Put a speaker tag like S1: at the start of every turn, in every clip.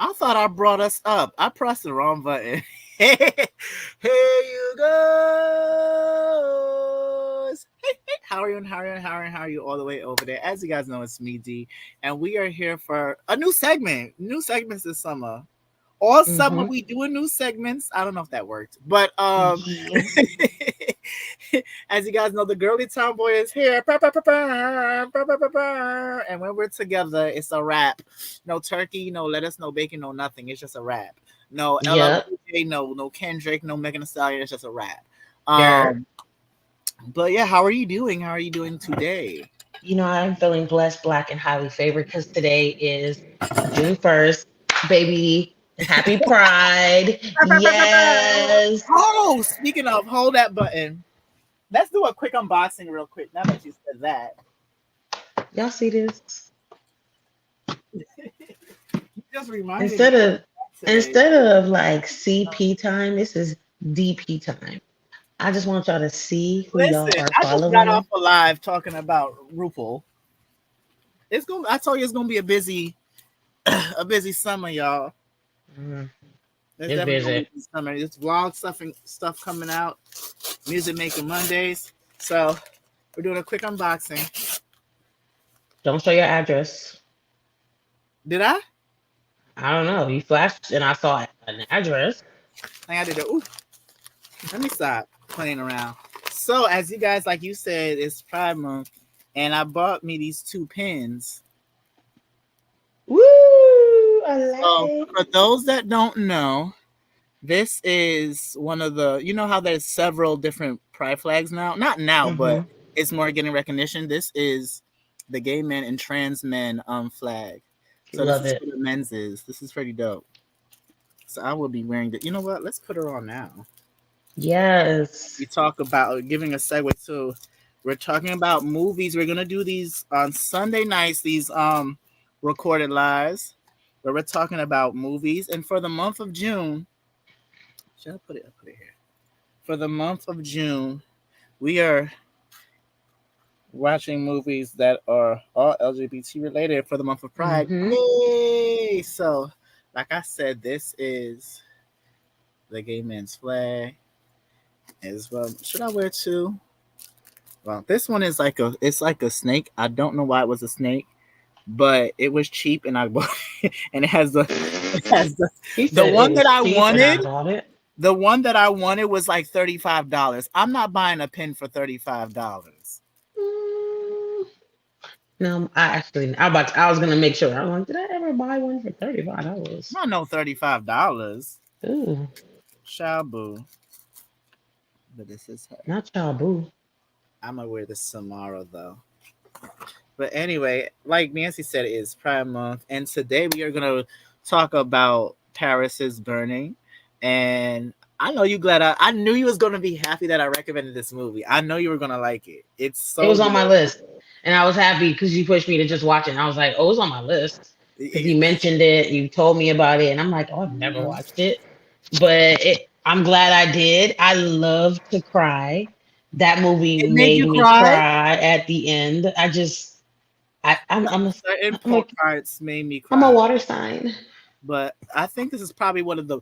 S1: I thought I brought us up. I pressed the wrong button. Here you goes. Hey, hey, how are you? And how are you? And how are you? How are you? All the way over there. As you guys know, it's me, D, and we are here for a new segment. New segments this summer. All summer
S2: Mm-hmm.
S1: we doing new segments. I don't know if that worked, but
S2: Yeah.
S1: as you guys know, the girly tomboy is here. And when we're together, it's a wrap. No turkey, no lettuce, no bacon, no nothing. It's just a wrap. No LL
S2: Yep.
S1: Cool J, no Kendrick, no Megan Thee Stallion. It's just a wrap.
S2: Sure.
S1: Um, but yeah, how are you doing? How are you doing today?
S2: I'm feeling blessed, black, and highly favored because today is June 1st. Baby, happy Pride. Yes.
S1: Oh, speaking of, hold that button. Let's do a quick unboxing real quick. Now that you said that,
S2: Y'all see this?
S1: you just reminded me
S2: Instead
S1: of
S2: of
S1: today.
S2: instead of like CP time, this is DP time. I just want y'all to see who y'all
S1: Listen,
S2: are
S1: I just got off
S2: following.
S1: a live talking about RuPaul. It's gonna. I told you it's gonna be a busy, a busy summer, y'all.
S2: Mm,
S1: It's
S2: it's
S1: definitely gonna be
S2: busy.
S1: a busy summer. It's vlog stuff and stuff coming out. Music making Mondays. So we're doing a quick unboxing.
S2: Don't show your address.
S1: Did I?
S2: I don't know. You flashed and I saw an address.
S1: I think I did it. Ooh, let me stop playing around. So as you guys, like you said, it's Pride Month, and I bought me these two pins.
S2: Woo! I like
S1: So
S2: it.
S1: for those that don't know, this is one of the, you know how there's several different pride flags now? Not now, but
S2: Mm-hmm.
S1: it's more getting recognition. This is the gay men and trans men flag. So this
S2: Love
S1: is
S2: it.
S1: for the men's. This is pretty dope. So I will be wearing it. You know what? Let's put her on now.
S2: Yes.
S1: We talk about giving a segue to, we're talking about movies. We're gonna do these on Sunday nights, these recorded lives where we're talking about movies. And for the month of June, should I put it? I put it here. For the month of June, we are watching movies that are all LGBT related for the month of Pride.
S2: Mm-hmm.
S1: Yay! So, like I said, this is the gay man's flag as well. Should I wear two? Well, this one is like it's like a snake. I don't know why it was a snake, but it was cheap and I bought it. And it has
S2: He
S1: the
S2: said it
S1: one that
S2: was
S1: I
S2: cheap and I
S1: wanted.
S2: bought it.
S1: The one that I wanted was like $35. I'm not buying a pin for $35.
S2: Mm, no, I was gonna make sure. I was like, did I ever buy one for $35?
S1: Not no $35.
S2: Ooh,
S1: Shabu. But this is her.
S2: not y'all boo.
S1: I'm gonna wear this tomorrow though. But anyway, like Nancy said, it is Pride Month, and today we are gonna talk about Paris is Burning. And I know you glad I knew you was gonna be happy that I recommended this movie. I know you were gonna like it. It's
S2: It
S1: so
S2: was on my
S1: good.
S2: list, and I was happy because you pushed me to just watch it. And I was like, oh, it's on my list because you mentioned it, you told me about it, and I'm like, oh, I've never
S1: Mhm.
S2: watched it, but I'm glad I did. I love to cry. That movie
S1: It made
S2: made
S1: you
S2: me
S1: cry.
S2: cry at the end.
S1: Certain
S2: I'm a
S1: parts made me
S2: I'm a
S1: cry.
S2: water sign.
S1: But I think this is probably one of the,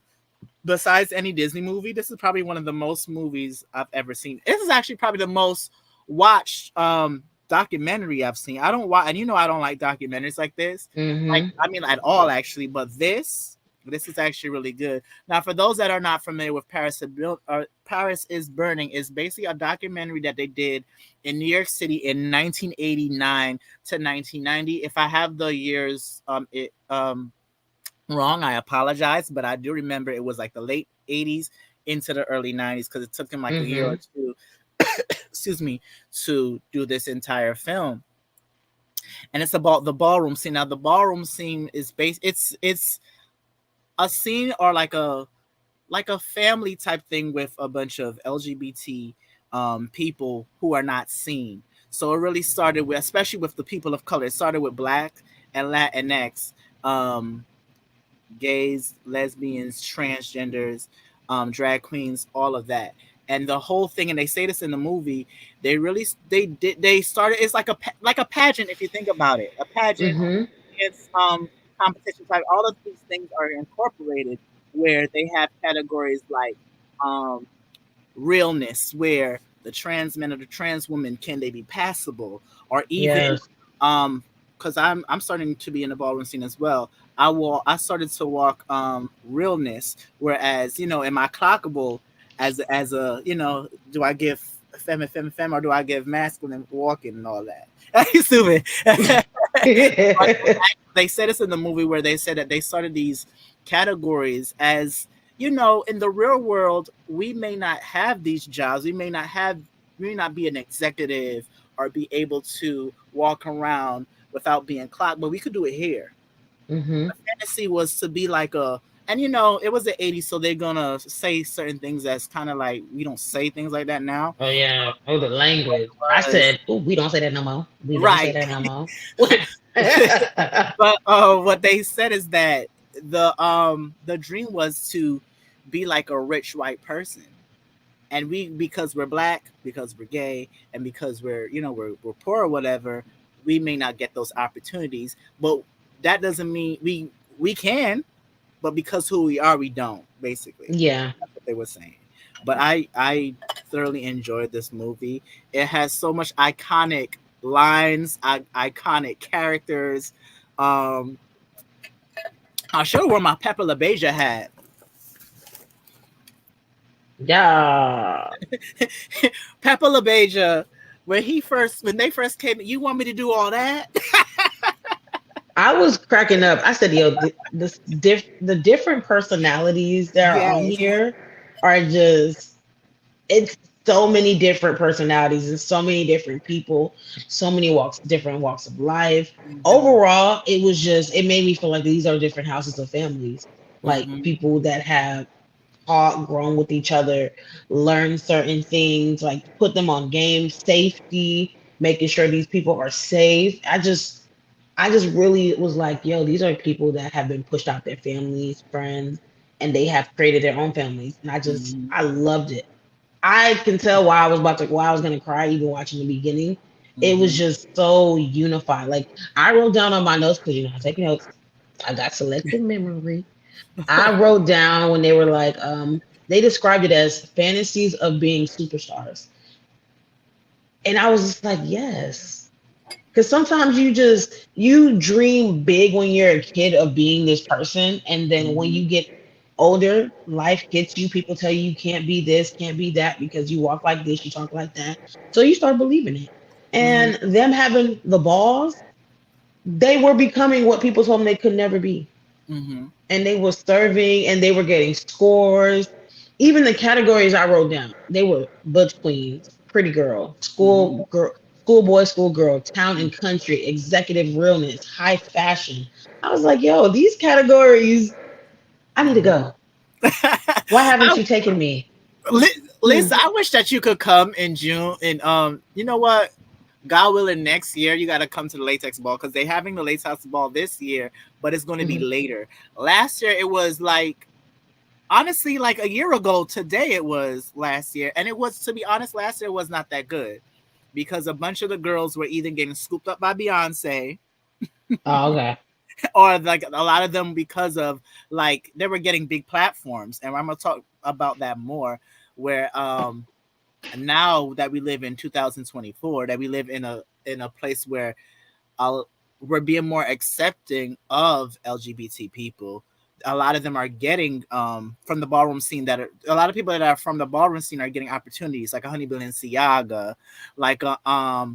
S1: besides any Disney movie, this is probably one of the most movies I've ever seen. This is actually probably the most watched documentary I've seen. I don't watch, and you know I don't like documentaries like this. Like
S2: Mm-hmm.
S1: I mean at all actually, but this is actually really good. Now, for those that are not familiar with Paris is Burning is basically a documentary that they did in New York City in 1989 to 1990. If I have the years wrong, I apologize, but I do remember it was like the late 80s into the early 90s because it took him like a year or
S2: Mm-hmm.
S1: two, excuse me, to do this entire film. And it's about the ballroom scene. Now, the ballroom scene is based. It's a scene or like a family type thing with a bunch of LGBT people who are not seen. So it really started with, especially with the people of color. It started with Black and Latinx. Gays, lesbians, transgenders, drag queens, all of that. And the whole thing, and they say this in the movie, they started. It's like a pageant if you think about it, a pageant.
S2: Mm-hmm.
S1: It's competition type. All of these things are incorporated where they have categories like um, realness, where the trans men or the trans woman, can they be passable, or even
S2: Yes.
S1: um because I'm starting to be in the ballroom scene as well. I started to walk realness, whereas in my clockable, as a do I give femme or do I give masculine walking and all that. Stupid. But they said this in the movie where they said that they started these categories as in the real world, we may not have these jobs. We may not be an executive or be able to walk around without being clocked, but we could do it here.
S2: Hmm.
S1: The fantasy was to be like and it was the 80s, so they're gonna say certain things that's kind of like we don't say things like that now.
S2: Oh yeah. Oh, the language. I
S1: Was
S2: said, oh, we don't say that no more. We don't say
S1: right.
S2: that no more.
S1: But what they said is that the dream was to be like a rich white person, and we, because we're black, because we're gay, and because we're poor or whatever, we may not get those opportunities. But that doesn't mean we can. But because who we are, we don't. Basically,
S2: Yeah.
S1: that's what they were saying. But I thoroughly enjoyed this movie. It has so much iconic lines, iconic characters. Um, I should have worn my Pepper LaBeija hat.
S2: Yeah.
S1: Pepper LaBeija, when they first came, you want me to do all that?
S2: I was cracking up. I said, "Yo, the different personalities that are on
S1: Yes.
S2: here are just it's so many different personalities and so many different people, so many different walks of life.
S1: Hmm.
S2: Overall, it made me feel like these are different houses of families, like
S1: Hmm.
S2: people that have taught, grown with each other, learned certain things, like put them on game, safety, making sure these people are safe. I just really was like, yo, these are people that have been pushed out their families, friends, and they have created their own families. And
S1: Hmm.
S2: I loved it. I can tell why I was gonna cry even watching the beginning. It was
S1: Hmm.
S2: just so unified. Like I wrote down on my notes because I take notes. I got selective memory. I wrote down when they were like, they described it as fantasies of being superstars. And I was just like, yes. Because sometimes you dream big when you're a kid of being this person, and then when
S1: Hmm.
S2: you get older, life hits you. People tell you you can't be this, can't be that because you walk like this, you talk like that. So you start believing it.
S1: Hmm.
S2: And them having the balls, they were becoming what people told them they could never be,
S1: Hmm.
S2: and they were serving and they were getting scores. Even the categories I wrote down, they were butch queens, pretty girl,
S1: Hmm.
S2: schoolboy, schoolgirl, town and country, executive realness, high fashion. I was like, yo, these categories, I need to go. Why haven't
S1: I,
S2: you taken me? Hmm.
S1: Lisa, I wish that you could come in June. And you know what? God willing, next year you got to come to the latex ball, because they're having the latex ball this year, but it's going to be
S2: Hmm.
S1: later. Last year it was like, honestly, like a year ago today it was last year, and it was, to be honest, last year was not that good, because a bunch of the girls were either getting scooped up by Beyonce,
S2: Oh, okay.
S1: or like a lot of them, because of like they were getting big platforms, and I'm gonna talk about that more. Where now that we live in 2024, that we live in a place where uh, we're being more accepting of LGBT people. A lot of them are getting from the ballroom scene, a lot of people that are from the ballroom scene are getting opportunities, like a Honey Balenciaga, like a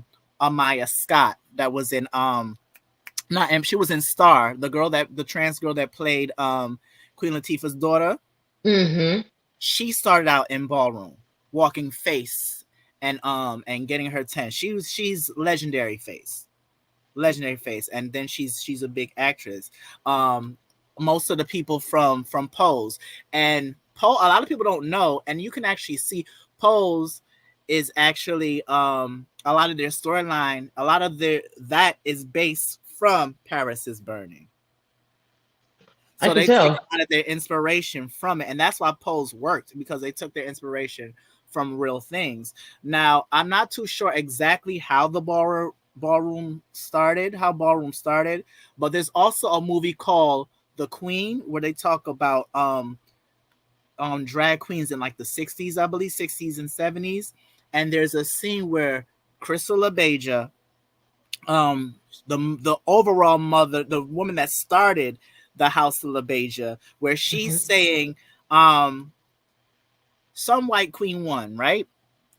S1: Maya Scott that was in not she was in Star, the trans girl that played Queen Latifah's daughter.
S2: Hmm.
S1: She started out in ballroom, walking face and getting her 10. She's legendary face, and then she's a big actress. um Most of the people from Pose, and Pose, a lot of people don't know, and you can actually see Pose is actually a lot of their storyline, a lot of their that is based from Paris is Burning.
S2: I
S1: So
S2: can
S1: they take
S2: tell.
S1: a lot of their inspiration from it, and that's why Pose worked, because they took their inspiration from real things. Now, I'm not too sure exactly how how ballroom started. But there's also a movie called The Queen where they talk about drag queens in like the 60s, I believe, 60s and 70s. And there's a scene where Crystal LaBeija, um the overall mother, the woman that started the House of LaBeija, where she's
S2: Hmm.
S1: saying some white queen won, right?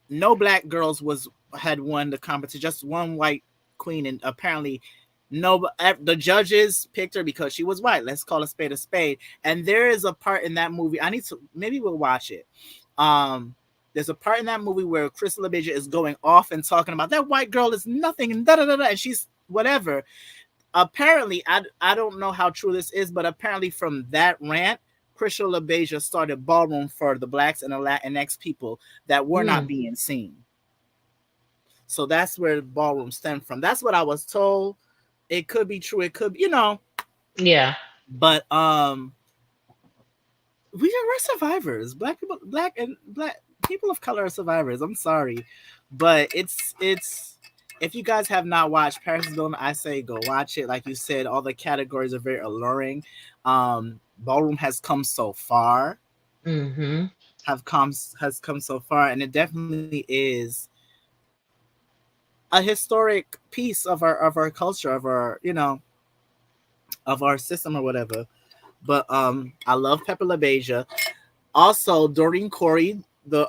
S1: No black girls was had won the competition, just one white queen, and apparently the judges picked her because she was white. Let's call a spade a spade. And there is a part in that movie, I need to, maybe we'll watch it. There's a part in that movie where Crystal LaBeija is going off and talking about that white girl is nothing and da da da da, and she's whatever. Apparently, I don't know how true this is, but apparently from that rant, Crystal LaBeija started ballroom for the blacks and the Latinx people that were not
S2: Mm.
S1: being seen. So that's where ballroom stemmed from. That's what I was told. It could be true. It could be,
S2: Yeah.
S1: but we're survivors. Black people of color are survivors. I'm sorry, but it's if you guys have not watched Paris is Golden, I say go watch it. Like you said, all the categories are very alluring. Ballroom has come so far,
S2: Hmm.
S1: have come has come so far, and it definitely is a historic piece of our culture, of our system or whatever. But I love Pepper LaBeija. Also, Doreen Corey, the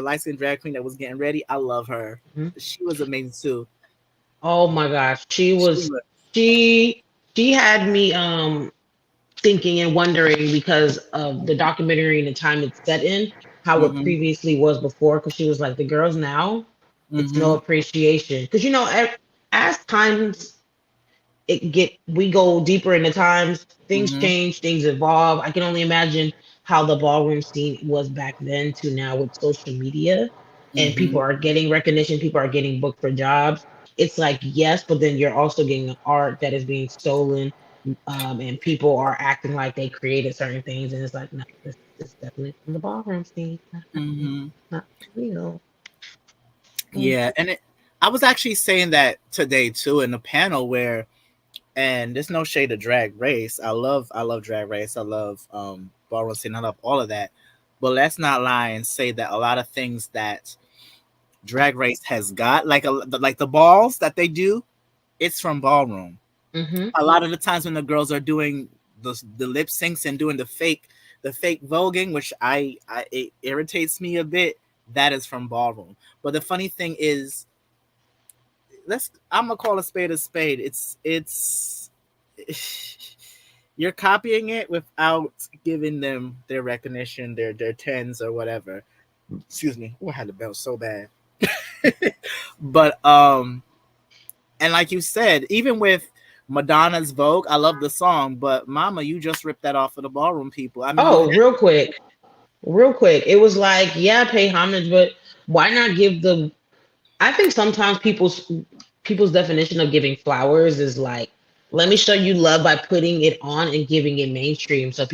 S1: light skinned drag queen that was getting ready, I love her. She was amazing too.
S2: Oh my gosh, she
S1: She
S2: was
S1: was.
S2: she she had me thinking and wondering because of the documentary and the time it's set in, how it
S1: Mm-hmm.
S2: previously was before. Because she was like, the girls now, it's no
S1: Mm-hmm.
S2: appreciation. Because as times we go deeper into times, things
S1: Mm-hmm.
S2: change, things evolve. I can only imagine how the ballroom scene was back then to now with social media, and
S1: Mm-hmm.
S2: people are getting recognition, people are getting booked for jobs. It's like yes, but then you're also getting an art that is being stolen, and people are acting like they created certain things, and it's like no, this definitely from the ballroom scene,
S1: Mm-hmm.
S2: not real. Mm.
S1: Yeah, and I was actually saying that today too in a panel where, and there's no shade of Drag Race. I love Drag Race. I love ballroom scene. I love all of that. But let's not lie and say that a lot of things that Drag Race has got, like the balls that they do, it's from ballroom.
S2: Mm-hmm.
S1: A lot of the times when the girls are doing the lip syncs and doing the fake voguing, which it irritates me a bit, that is from ballroom. But the funny thing is, I'm gonna call a spade a spade. It's you're copying it without giving them their recognition, their tens or whatever. Excuse me. Oh, I had to belt so bad. But and like you said, even with Madonna's Vogue, I love the song, but Mama, you just ripped that off of the ballroom people. I mean, you had.
S2: Oh, real quick. It was like, yeah, pay homage, but why not give the I think sometimes people's definition of giving flowers is like, let me show you love by putting it on and giving it mainstream so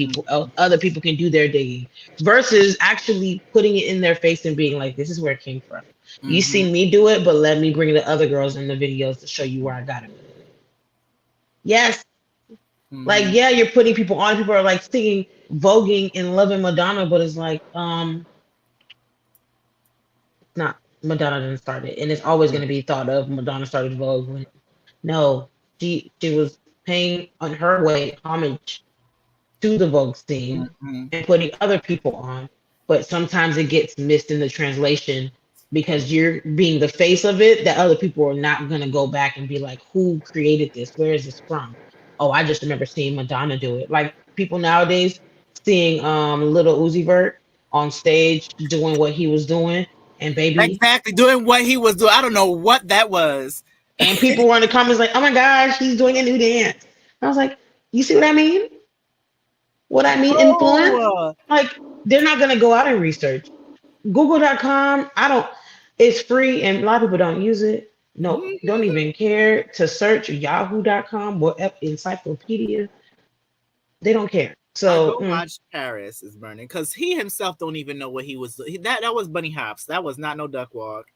S2: other people can do their digging versus actually putting it in their face and being like, this is where it came from. You
S1: Mm-hmm,
S2: seen me do it, but let me bring the other girls in the videos to show you where I got it. Yes, like
S1: mm-hmm,
S2: yeah, you're putting people on. People are like singing, voguing, and loving Madonna, but it's like not Madonna didn't start it, and it's always going to be thought of Madonna started Vogue. No, she was paying on her way homage to the Vogue scene
S1: mm-hmm,
S2: and putting other people on, but sometimes it gets missed in the translation because you're being the face of it. That other people are not going to go back and be like, "Who created this? Where is this from?" Oh, I just remember seeing Madonna do it. Like people nowadays seeing Little Uzi Vert on stage doing what he was doing, and baby,
S1: exactly. Doing what he was doing. I don't know what that was.
S2: and people were in the comments like, "Oh my gosh, he's doing a new dance." I was like, "You see what I mean? What I mean? Influence?
S1: Oh,
S2: Like they're not gonna go out and research. Google.com, I don't. It's free, and a lot of people don't use it. No, don't
S1: mhm.
S2: even care to search Yahoo.com or encyclopedia. They don't care.
S1: I
S2: So
S1: go watch Paris is Burning because he himself don't even know what he was. That was Bunny Hops. That was not no duck walk.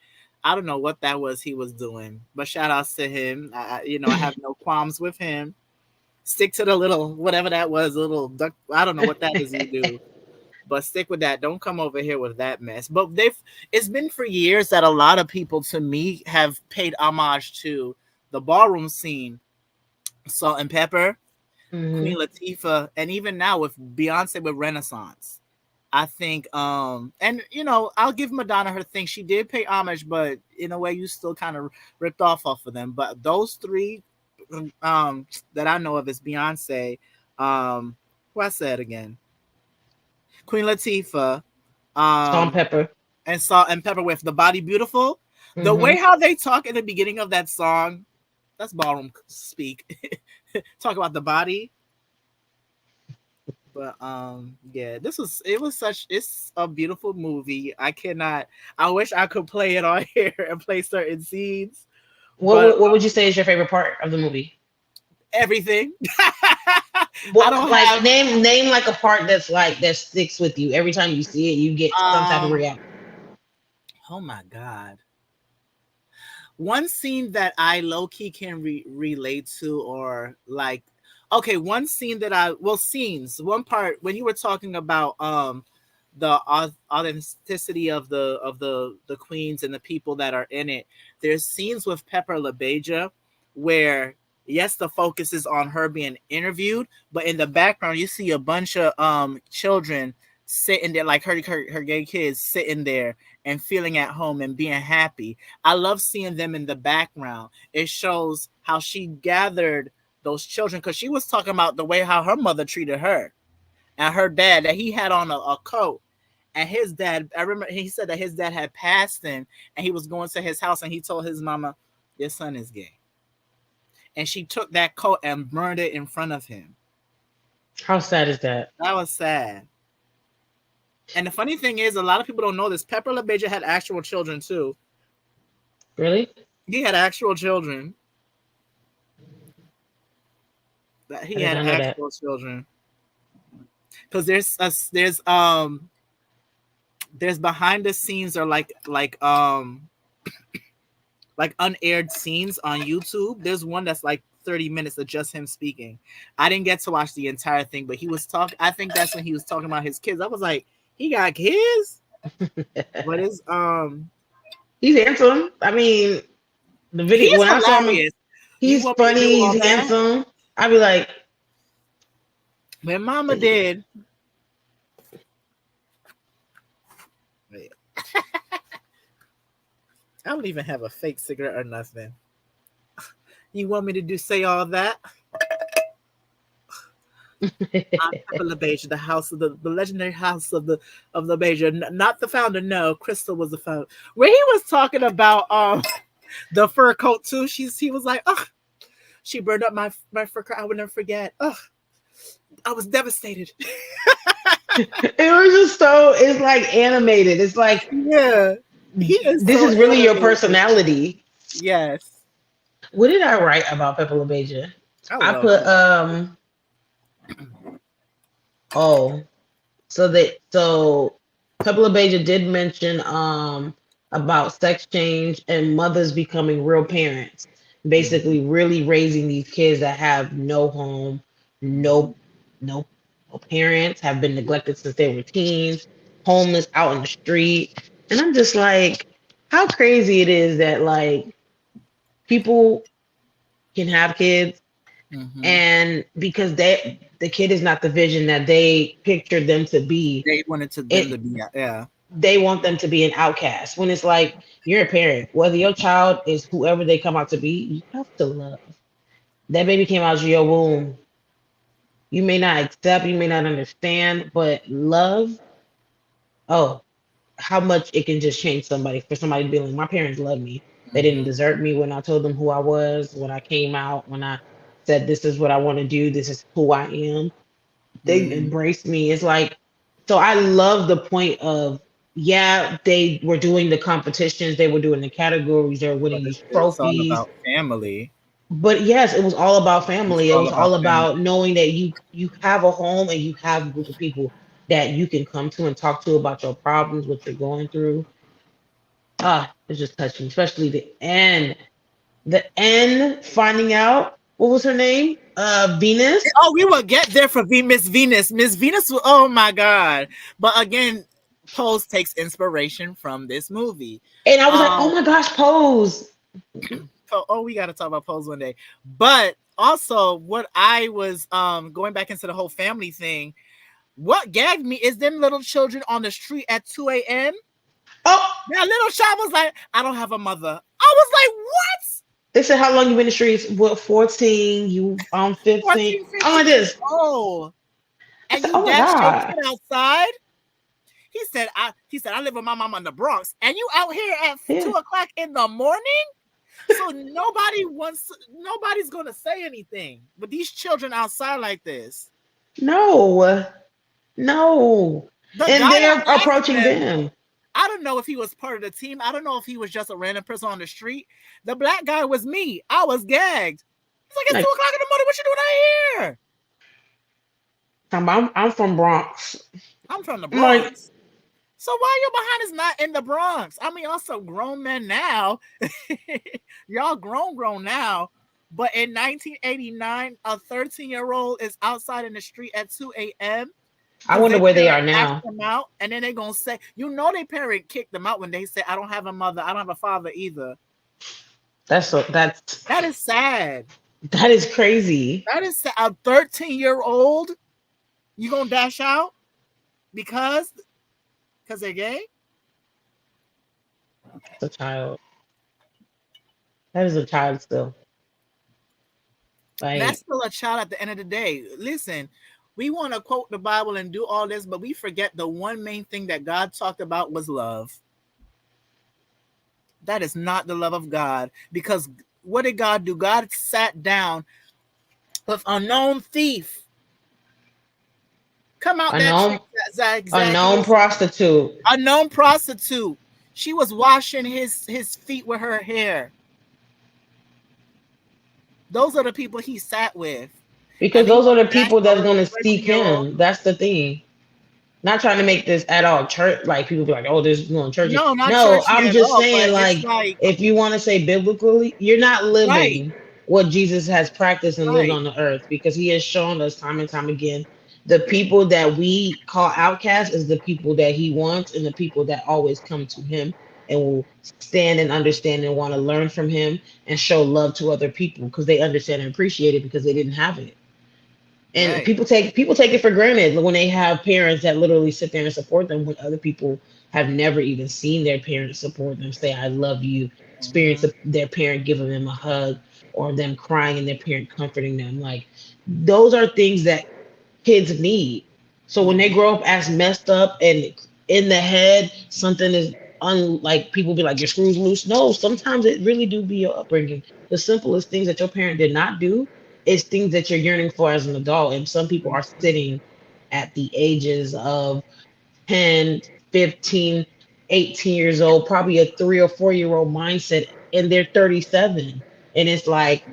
S1: I don't know what that was he was doing, but shout outs to him. I have no qualms with him. Stick to the little whatever that was, little duck. I don't know what that is you do, but stick with that. Don't come over here with that mess. But they've it's been for years that a lot of people to me have paid homage to the ballroom scene. Salt and Pepper, Queen
S2: Hmm.
S1: Latifah, and even now with Beyonce with Renaissance. I think and I'll give Madonna her thing. She did pay homage, but in a way you still kind of ripped off of them. But those three that I know of is Beyonce, who I said again, Queen Latifah,
S2: Salt and
S1: um
S2: pepper.
S1: and Salt and Pepper with The Body Beautiful. The way
S2: Hmm.
S1: how they talk in the beginning of that song, that's ballroom speak. Talk about the body. But yeah, it's a beautiful movie. I wish I could play it on here and play certain scenes, but
S2: What would you say is your favorite part of the movie?
S1: everything. I
S2: What
S1: don't
S2: like
S1: have
S2: name like a part that's like that sticks with you every time you see it. You get some type of
S1: um
S2: reaction.
S1: oh my god. One scene that I low key can relate to, or like, okay, one scene that scenes. One part when you were talking about the authenticity of the queens and the people that are in it. There's scenes with Pepper LaBeija where yes, the focus is on her being interviewed, but in the background you see a bunch of children sitting there, like her gay kids sitting there and feeling at home and being happy. I love seeing them in the background. It shows how she gathered those children because she was talking about the way how her mother treated her and her dad, that he had on a coat. And his dad, I remember he said that his dad had passed him and he was going to his house and he told his mama, "Your son is gay." And she took that coat and burned it in front of him.
S2: How sad is that?
S1: That was sad. And the funny thing is, a lot of people don't know this. Pepper LaBeija had actual children too.
S2: Really?
S1: He had actual children. That
S2: I
S1: he
S2: did
S1: had
S2: not know that.
S1: actual children. Because there's behind the scenes or like unaired scenes on YouTube. There's one that's like 30 minutes of just him speaking. I didn't get to watch the entire thing, but he was talking. I think that's when he was talking about his kids. I was like, he got kids, but it's
S2: He's handsome. I mean, the video
S1: he's
S2: when I saw him,
S1: hilarious. You
S2: he's
S1: want me to do
S2: funny.
S1: all
S2: He's
S1: that?
S2: handsome. I'd be like,
S1: When Mama did, wait, I don't even have a fake cigarette or nothing. You want me to do say all that? I'm Pepper LaBeija, the house of the legendary house of LaBeija, not the founder. No, Crystal was the founder. Where he was talking about the fur coat too. He was like, oh, she burned up my fur coat. I would never forget. Oh, I was devastated.
S2: it was just so. It's like animated. It's like
S1: Yeah, he is
S2: this
S1: so
S2: is really your
S1: animated.
S2: personality.
S1: Yes,
S2: What did I write about Pepper LaBeija?
S1: I
S2: I
S1: love
S2: put
S1: her.
S2: oh, so Pepper LaBeija did mention about sex change and mothers becoming real parents,
S1: Mhm,
S2: basically really raising these kids that have no home,
S1: mhm.
S2: no no no parents, have been neglected since they were teens, homeless out in the street. And I'm just like, how crazy it is that like people can have kids
S1: Mhm.
S2: and because the kid is not the vision that they pictured them to be,
S1: They wanted to them
S2: it
S1: to be yeah.
S2: they want them to be an outcast when it's like you're a parent, whether your child is whoever they come out to be, you have to love. That baby came out of your womb, you may not accept, you may not understand, but love, oh, how much it can just change somebody. For somebody to be like, my parents love me, they didn't
S1: Mhm,
S2: desert me when I told them who I was, when I came out, when I said this is what I want to do, this is who I am, they
S1: mhm.
S2: embraced me. It's like, so I love the point of, yeah, they were doing the competitions, they were doing the categories, they were
S1: But
S2: winning these
S1: it's all
S2: trophies.
S1: about family.
S2: But yes, it was all about
S1: It's
S2: family. It
S1: all
S2: was
S1: about
S2: all
S1: family.
S2: about knowing that you have a home and you have a group of people that you can come to and talk to about your problems, what you're going through. It's just touching, especially the end. The end finding out what was her name? Venus.
S1: Oh, we will get there for Miss Venus. Miss Venus. Oh my God! But again, Pose takes inspiration from this movie.
S2: And I was like, oh
S1: Um,
S2: my gosh, Pose.
S1: oh, we got to talk about Pose one day. But also, what I was going back into the whole family thing. What gagged me is them little children on the street at 2 a.m.
S2: Oh,
S1: That little child was like, "I don't have a mother." I was like, "What?"
S2: they said how long you been in the streets? What, 14? You 15?
S1: 14,
S2: I'm
S1: 15
S2: like
S1: years
S2: this.
S1: old,
S2: I
S1: and
S2: said,
S1: you
S2: oh my
S1: dashed your
S2: God.
S1: kid outside. He said, I live with my mom in the Bronx, and you out here at two
S2: Yeah.
S1: o'clock in the morning. So nobody's gonna say anything. But these children outside like this,
S2: No. No.
S1: the
S2: And
S1: guy
S2: they're
S1: that asked
S2: approaching
S1: them,
S2: them.
S1: I don't know if he was part of the team. I don't know if he was just a random person on the street. The black guy was me. I was gagged. He's like, it's two
S2: Like,
S1: o'clock in the morning. What you doing out here?
S2: I'm from Bronx.
S1: I'm from the
S2: I'm like,
S1: Bronx. So why your behind is not in the Bronx? I mean, also grown men now. Y'all grown now. But in 1989, a 13-year-old is outside in the street at 2 a.m.
S2: I
S1: because
S2: wonder
S1: their
S2: where they
S1: parent
S2: are
S1: asked
S2: now.
S1: them out, and then they're gonna say, their parent kicked them out when they say, I don't have a mother, I don't have a father either.
S2: That's
S1: That is sad.
S2: that is crazy.
S1: That is sad. A 13-year-old, you gonna dash out because they're gay?
S2: That's a child. That is a child still.
S1: That's
S2: Like,
S1: still a child at the end of the day. Listen, we want to quote the Bible and do all this, but we forget the one main thing that God talked about was love. That is not the love of God. Because what did God do? God sat down with a known thief. Come out
S2: a
S1: that
S2: known
S1: trick,
S2: a known
S1: Zacchaeus.
S2: prostitute.
S1: A known prostitute. She was washing his feet with her hair. Those are the people he sat with.
S2: Because
S1: And then you
S2: those are
S1: want
S2: the
S1: to dash
S2: people
S1: a
S2: that's
S1: little
S2: gonna seek
S1: 13-year-old?
S2: him. That's the thing. Not trying to make this at all church, like people be like, oh, this is going churchy.
S1: No, not
S2: No,
S1: churchy
S2: I'm
S1: at
S2: just
S1: all. But
S2: saying,
S1: it's
S2: like,
S1: like,
S2: if you want to say biblically, you're not
S1: right,
S2: living what Jesus has practiced and lived
S1: right.
S2: on the earth, because he has shown us time and time again the people that we call outcasts is the people that he wants, and the people that always come to him and will stand and understand and want to learn from him and show love to other people because they understand and appreciate it because they didn't have it. And
S1: Right.
S2: people take it for granted when they have parents that literally sit there and support them when other people have never even seen their parents support them, say I love you, experience
S1: Mm-hmm.
S2: their parent giving them a hug, or them crying and their parent comforting them. Like, those are things that kids need. So when they
S1: Mm-hmm.
S2: grow up as messed up and in the head, something is like, people be like, your screws loose. No, sometimes it really do be your upbringing. The simplest things that your parent did not do is things that you're yearning for as an adult. And some people are sitting at the ages of 10, 15, 18 years old, probably a 3 or 4 year old mindset, and they're 37. And it's like,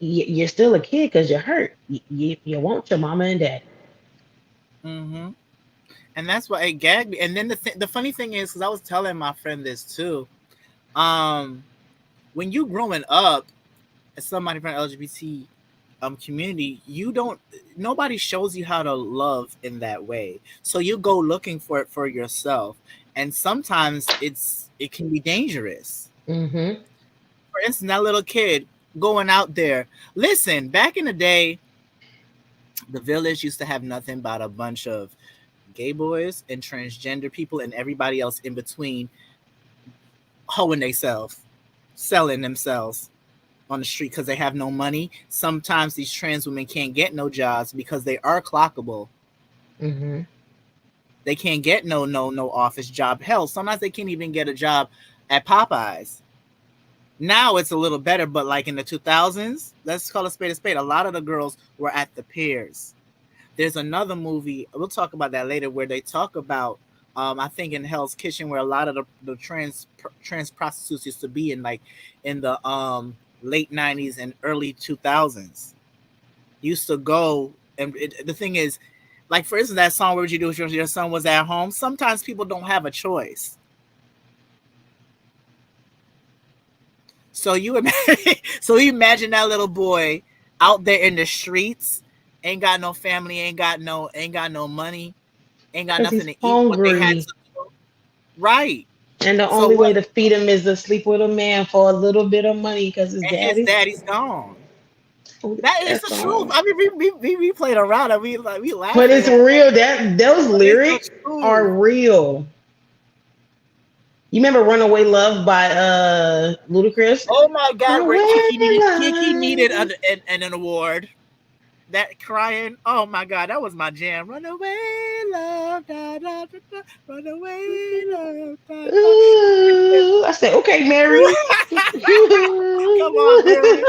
S2: you're still a kid because you're hurt. You want your mama and daddy.
S1: Mm-hmm. And that's why it gagged me. And then the funny thing is, because I was telling my friend this too. Um, when you growing up as somebody from the LGBT community, you don't. Nobody shows you how to love in that way. So you go looking for it for yourself, and sometimes it can be dangerous.
S2: Mm-hmm.
S1: For instance, that little kid going out there. Listen, back in the day, the village used to have nothing but a bunch of gay boys and transgender people and everybody else in between hoeing themselves, selling themselves on the street because they have no money. Sometimes these trans women can't get no jobs because they are clockable.
S2: Mm-hmm.
S1: They can't get no office job. Hell, sometimes they can't even get a job at Popeyes. Now it's a little better, but like in the 2000s, let's call a spade a spade. A lot of the girls were at the piers. There's another movie, we'll talk about that later, where they talk about, I think in Hell's Kitchen, where a lot of the trans prostitutes used to be in, like in the late 90s and early 2000s. Used to go, and the thing is, like for instance, that song, "What Would You Do If Your Son Was at Home?" Sometimes people don't have a choice. So you imagine, so you imagine that little boy out there in the streets, ain't got no family, ain't got no money, ain't got
S2: Because
S1: nothing
S2: he's
S1: to eat. What they had
S2: hungry.
S1: to do, right?
S2: And the
S1: So
S2: only
S1: what?
S2: way to feed him is to sleep with a man for a little bit of money because his
S1: And his
S2: daddy's.
S1: daddy's gone.
S2: Oh,
S1: That is
S2: that
S1: the truth.
S2: song.
S1: I mean, we played around and we
S2: But
S1: laughing
S2: it's
S1: at it,
S2: real. That those
S1: but it's the
S2: lyrics are
S1: truth.
S2: real. You remember Runaway Love by Ludacris?
S1: Oh my God, where
S2: Runaway
S1: Kiki needed
S2: Love.
S1: an award. That crying, oh my God, that was my jam. Run away, love, da, da, da, da. Run away, love, da, da.
S2: Ooh. I said, okay, Mary.
S1: Come on, Mary.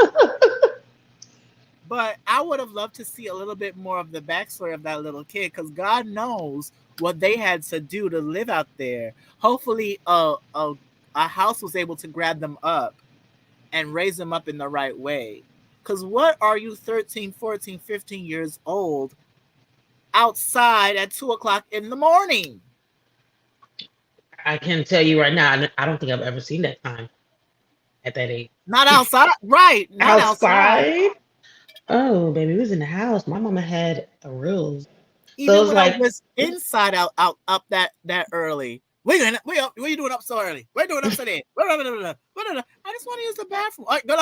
S1: But I would have loved to see a little bit more of the backstory of that little kid, because God knows what they had to do to live out there. Hopefully, a house was able to grab them up and raise them up in the right way. Because what are you 13, 14, 15 years old outside at 2 o'clock in the morning?
S2: I can tell you right now, I don't think I've ever seen that time at that age.
S1: Not outside, right? Not outside.
S2: Outside? Oh, baby, we was in the house. My mama had the rules. So
S1: Even
S2: it's
S1: when I
S2: like,
S1: was inside out up that early. What are you doing up so early? What are you doing up so late? I just want to use the bathroom. All right, go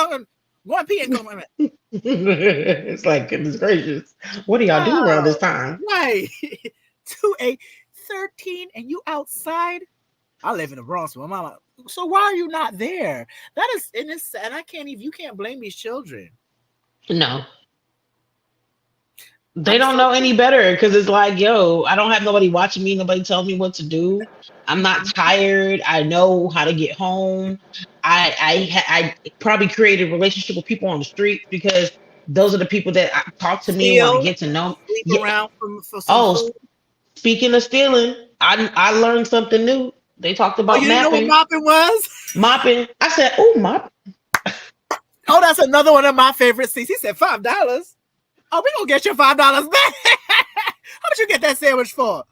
S1: on pee and come on.
S2: it's like, goodness gracious. What do y'all do around this
S1: Oh,
S2: time?
S1: right. To a 13 and you outside. I live in the Bronx with my mama. So why are you not there? That is, and it's sad. I can't even. You can't blame these children.
S2: No, they
S1: I'm
S2: don't
S1: so
S2: know any better because it's like, yo, I don't have nobody watching me, nobody telling me what to do. I'm not tired. I know how to get home. I probably created a relationship with people on the street because those are the people that talk to me and want to
S1: steal,
S2: get to know.
S1: sleep
S2: Yeah.
S1: around for some
S2: Oh,
S1: food.
S2: speaking of stealing, I learned something new. They talked
S1: Oh,
S2: about
S1: you didn't know what
S2: mapping,
S1: mopping was?
S2: mopping. I said, oh, mop.
S1: Oh, that's another one of my favorite scenes. He said $5. Oh, we gonna get your $5 back. How much you get that sandwich for?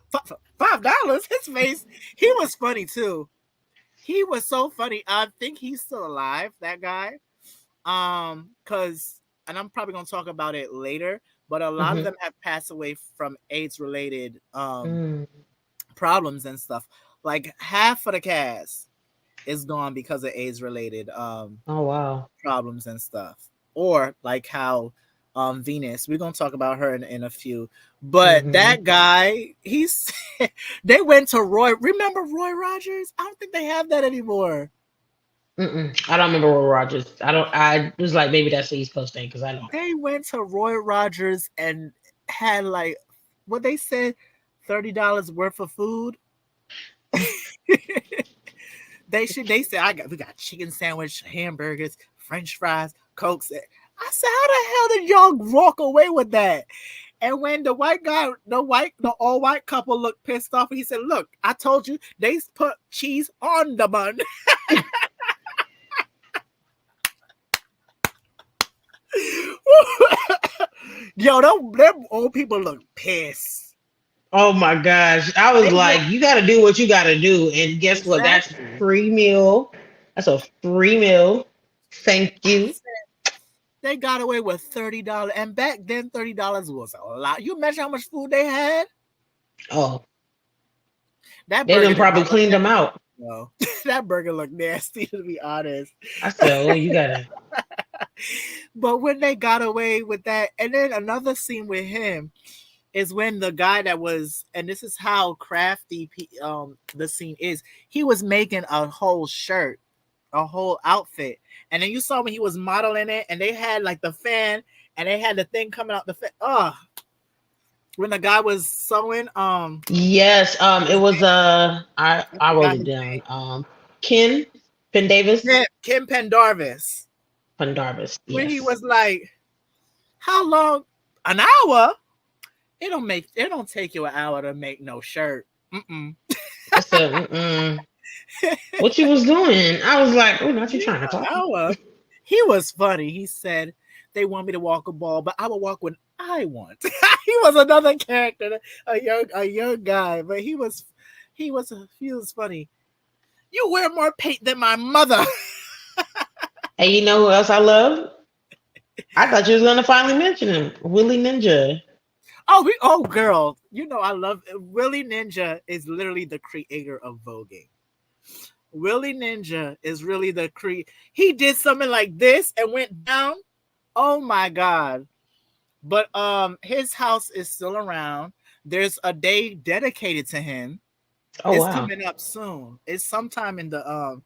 S1: $5. His face. He was funny too. He was so funny. I think he's still alive. That guy. Cause, and I'm probably gonna talk about it later. But a lot of
S2: Mm-hmm.
S1: them have passed away from AIDS related
S2: Mm.
S1: problems and stuff. Like half of the cast is gone because of AIDS related
S2: Oh wow.
S1: problems and stuff. Or like how Venus, we're gonna talk about her in a few. But
S2: Mm-hmm.
S1: that guy, he's they went to Roy. Remember Roy Rogers? I don't think they have that anymore.
S2: Mm-mm. I don't remember Will Rogers. I don't. I was like, maybe that's the East Coast thing because I don't.
S1: They went to Roy Rogers and had like what they said, $30 worth of food. They said we got chicken sandwich, hamburgers, French fries, cokes. I said, how the hell did y'all walk away with that? And when the white guy, the all white couple looked pissed off, he said, "Look, I told you they put cheese on the bun." Yo, them old people look pissed.
S2: Oh my gosh! I was
S1: They look
S2: like, you got to do what you got to do, and guess what? That's
S1: exactly.
S2: free meal. That's a free meal. Thank
S1: I
S2: you.
S1: said they got away with $30, and back then $30 was a lot. You imagine how much food they had?
S2: Oh,
S1: That
S2: they
S1: burger
S2: done
S1: did
S2: probably
S1: not look
S2: cleaned them
S1: nasty.
S2: out.
S1: No, that burger looked nasty to be honest.
S2: I said, oh, you gotta.
S1: But when they got away with that, and then another scene with him is when the guy that was, and this is how crafty the scene is. He was making a whole shirt, a whole outfit, and then you saw when he was modeling it, and they had like the fan, and they had the thing coming out the fan. Oh, when the guy was sewing,
S2: Yes. It
S1: his
S2: was
S1: I
S2: I wrote
S1: forgot
S2: it
S1: his
S2: down. Ken Pendavis
S1: name. Kim Pendarvis.
S2: Pendarvis.
S1: When he
S2: Yes.
S1: was like, "How long? An hour? It don't take you an hour to make no shirt." Mm-mm.
S2: I said, mm-mm. What you was doing? I was like, oh, not you trying to
S1: Yeah,
S2: talk?
S1: hour. He was funny. He said they want me to walk a ball, but I will walk when I want. He was another character, a young guy, but he was funny. You wear more paint than my mother.
S2: And you know who else I love? I thought you was gonna finally mention him, Willie Ninja.
S1: Oh girl, you know I love Willie Ninja is literally the creator of voguing. Willie Ninja is really he did something like this and went down. Oh my god. But his house is still around. There's a day dedicated to him.
S2: Oh
S1: It's
S2: wow.
S1: coming up soon. It's sometime in the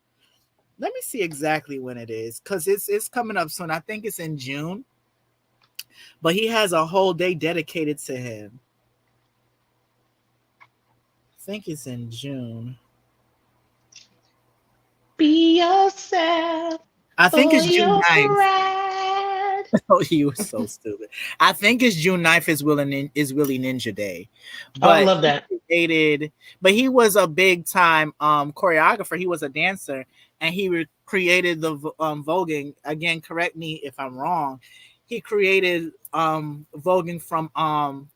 S1: let me see exactly when it is cuz it's coming up soon. I think it's in June. But he has a whole day dedicated to him. I think it's in June.
S2: Be yourself
S1: I think
S2: or
S1: it's June
S2: your
S1: 9th.
S2: pride.
S1: Oh, you were so stupid. I think it's June 9th is Willie Ninja Day.
S2: Oh, I
S1: But
S2: love
S1: he
S2: that.
S1: created but he was a big time choreographer. He was a dancer and created the voguing. Again, correct me if I'm wrong. He created voguing from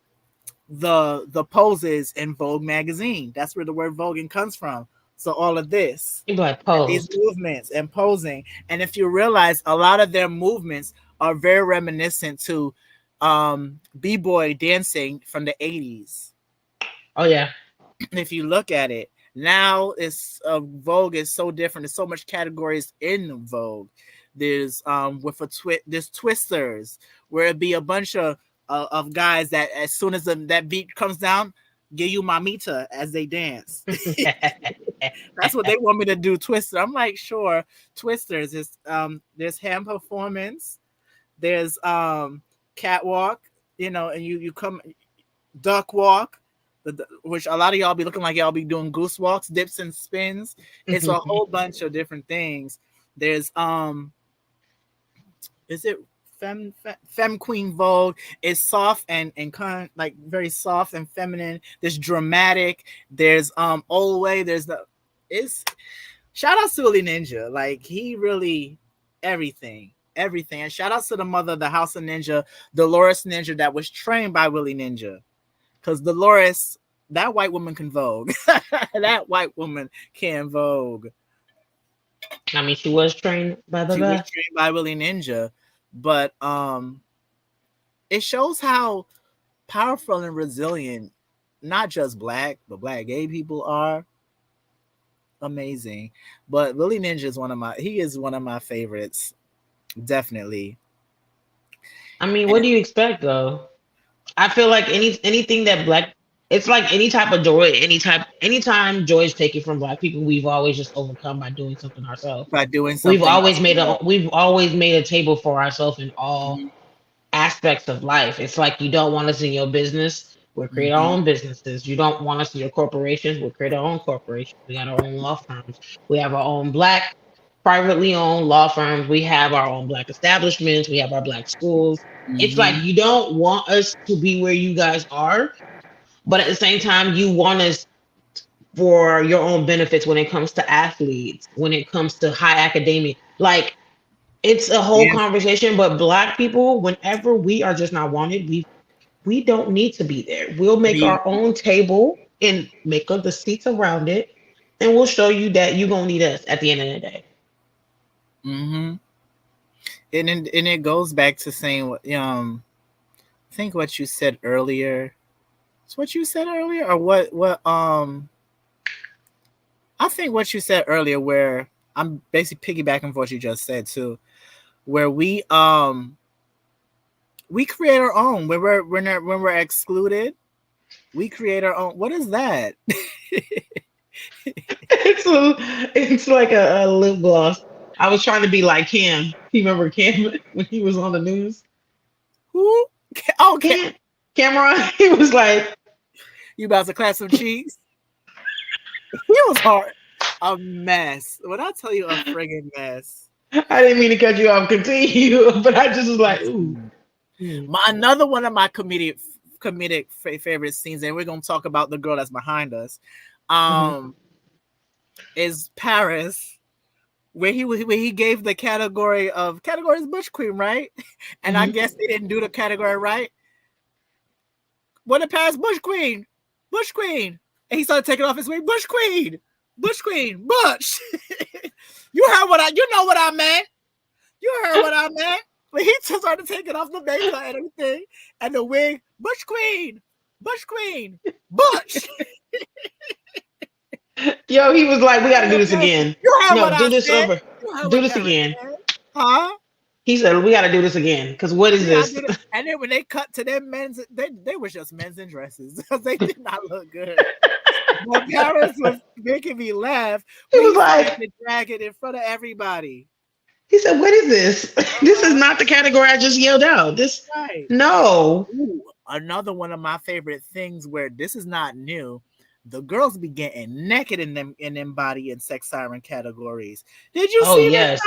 S1: the poses in Vogue magazine. That's where the word voguing comes from. So all of this
S2: You be like
S1: and these
S2: posed.
S1: movements and posing. And if you realize a lot of their movements are very reminiscent to b-boy dancing from the 80s.
S2: Oh yeah.
S1: If you look at it now, it's Vogue is so different. There's so much categories in Vogue. There's with a there's twisters where it be a bunch of guys that as soon as that beat comes down, give you mamita as they dance. That's what they want me to do. Twister. I'm like, sure. Twisters is there's hand performance. There's catwalk. You know, and you come duck walk. Which a lot of y'all be looking like y'all be doing goose walks, dips and spins. It's a whole bunch of different things. There's is it femme queen vogue is soft and kind of like very soft and feminine. There's dramatic. There's old way. There's the it's shout out to Willie Ninja. Like he really everything. And shout out to the mother of the House of Ninja, Dolores Ninja, that was trained by Willie Ninja. Because Dolores, that white woman can vogue. That white woman can vogue.
S2: I mean, she was trained by the
S1: She was
S2: best.
S1: trained by Willie Ninja, but it shows how powerful and resilient not just black but black gay people are. Amazing. But Willie Ninja is he is one of my favorites, definitely.
S2: I mean,
S1: And
S2: what do you expect though? I feel like anything that black, it's like any type of joy, anytime joy is taken from black people, we've always just overcome by doing something ourselves.
S1: by doing something else.
S2: We've always made a table for ourselves in all
S1: Mhm,
S2: aspects of life. It's like you don't want us in your business, we'll create our
S1: mhm,
S2: own businesses. You don't want us in your corporations, we'll create our own corporations. We got our own law firms. We have our own black privately owned law firms. We have our own black establishments. We have our black schools. It's like
S1: mhm.
S2: you don't want us to be where you guys are, but at the same time, you want us for your own benefits when it comes to athletes, when it comes to high academia. Like it's a whole
S1: Yes,
S2: conversation, but black people, whenever we are just not wanted, we don't need to be there. We'll make
S1: we.
S2: our own table and make up the seats around it, and we'll show you that you're gonna need us at the end of the day.
S1: Mhm. And it goes back to saying what I think what you said earlier. It's what you said earlier, or I think what you said earlier, where I'm basically piggybacking for what you just said too, where we create our own when we're excluded, we create our own. What is that?
S2: It's like a lip gloss. I was trying to be like Cam. You remember Cam when he was on the news?
S1: Who? Okay,
S2: Cam, Cameron. He was like,
S1: you about to clap some cheeks? It was hard. A mess. When I tell you a friggin' mess.
S2: I didn't mean to cut you off. Continue, but I just was like, ooh. Mm.
S1: My another one of my favorite scenes, and we're gonna talk about the girl that's behind us.
S2: Mhm.
S1: Um, is Paris, where he gave the categories Bush Queen, right? And I
S2: Mhm.
S1: guess they didn't do the category right. What did Paris Bush Queen? Bush Queen. And he started taking off his wig. Bush Queen. Bush Queen. Bush. You heard you know what I meant. You heard what I meant. But he just started taking off the makeup and everything, and the wig. Bush Queen, Bush Queen, Bush.
S2: Yo, he was like, "We got to do this again.
S1: You heard what
S2: No,
S1: I
S2: do this
S1: said.
S2: over.
S1: You heard
S2: Do
S1: what
S2: this
S1: Paris
S2: again."
S1: said, huh?
S2: He said, "We got to do this again. Because what is
S1: Yeah, I
S2: this?"
S1: did it. And then when they cut to them men's, they were just men's in dresses because they did not look good. But Paris was making me laugh
S2: He
S1: when
S2: was
S1: he started
S2: like,
S1: to drag it in front of everybody.
S2: he said, "What is this? This is
S1: Uh-huh.
S2: not the category I just yelled out. This,
S1: Right.
S2: no."
S1: Ooh, another one of my favorite things where this is not new. The girls be getting naked in them body and sex siren categories. Did you
S2: Oh
S1: see this?
S2: yes.